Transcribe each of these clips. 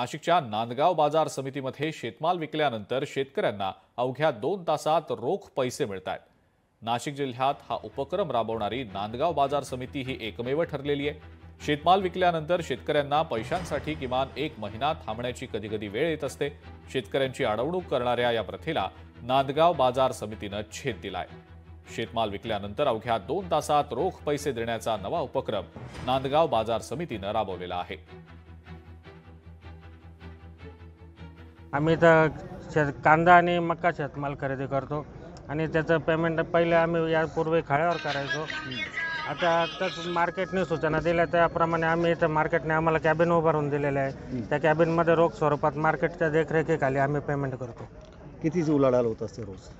नाशिकच्या नांदगाव बाजार समितीमध्ये शेतमाल विकल्यानंतर शेतकऱ्यांना अवघ्या 2 तासात रोख पैसे मिळतात। नाशिक जिल्ह्यात हा उपक्रम राबवणारी नांदगाव बाजार समिती ही एकमेव ठरलेली आहे। शेतमाल विकल्यानंतर शेतकऱ्यांना पैशांसाठी किमान 1 महिना थांबण्याची कधीकधी वेळ येत असते। शेतकऱ्यांची अडवणूक करणाऱ्या या प्रथेला नांदगाव बाजार समितीने छेद दिलाय। शेतमाल विकल्यानंतर अवघ्या 2 तासात रोख पैसे देण्याचा नवा उपक्रम नांदगाव बाजार समितीने राबवलेला आहे। आम्ही तर कांदा आणि मका शेतमाल खरेदी करतो आणि त्याचं पेमेंट पहिले आम्ही यापूर्वी खाळ्यावर करायचो। आता आताच मार्केटने सूचना दिल्या त्याप्रमाणे आम्ही इथं मार्केटने आम्हाला कॅबिन उभारून दिलेलं आहे। त्या कॅबिनमध्ये रोख स्वरूपात मार्केटच्या देखरेखीखाली आम्ही पेमेंट करतो। कितीची उलाढाल होत असते रोज?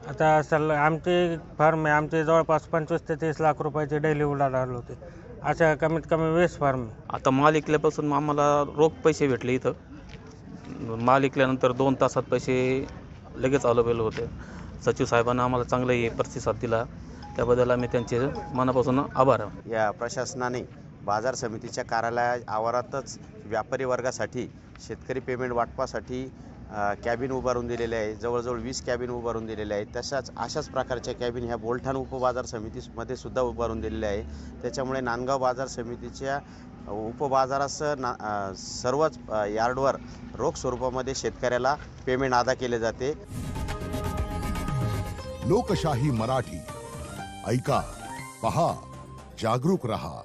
आता आमची फर्म आहे, आमची जवळपास 25 ते 30 लाख रुपयाची डेली उलाढाल होते। अशा कमीत कमी 20 फर्म। आता माल विकल्यापासून आम्हाला रोख पैसे भेटले। इथं माल विकल्यानंतर 2 तासात पैसे लगेच अवेलेबल होते। सचिव साहेबांना आम्हाला चांगला प्रतिसाद दिला, त्याबद्दल आम्ही त्यांचे मनापासून आभार। या प्रशासनाने बाजार समितीच्या कार्यालय आवारातच व्यापारी वर्गासाठी शेतकरी पेमेंट वाटपासाठी कॅबिन उभारून दिलेले आहे। जवळजवळ 20 कॅबिन उभारून दिलेले आहेत। अशाच प्रकारच्या कॅबिन ह्या बोलठाण उपबाजार समितीमध्ये सुद्धा उभारून दिलेले आहे। त्याच्यामुळे नांदगाव बाजार समितीच्या उपबाजारासह सर्वच यार्डवर रोख स्वरूपामध्ये शेतकऱ्याला पेमेंट अदा केले जाते। लोकशाही मराठी ऐका, पहा, जागरूक रहा।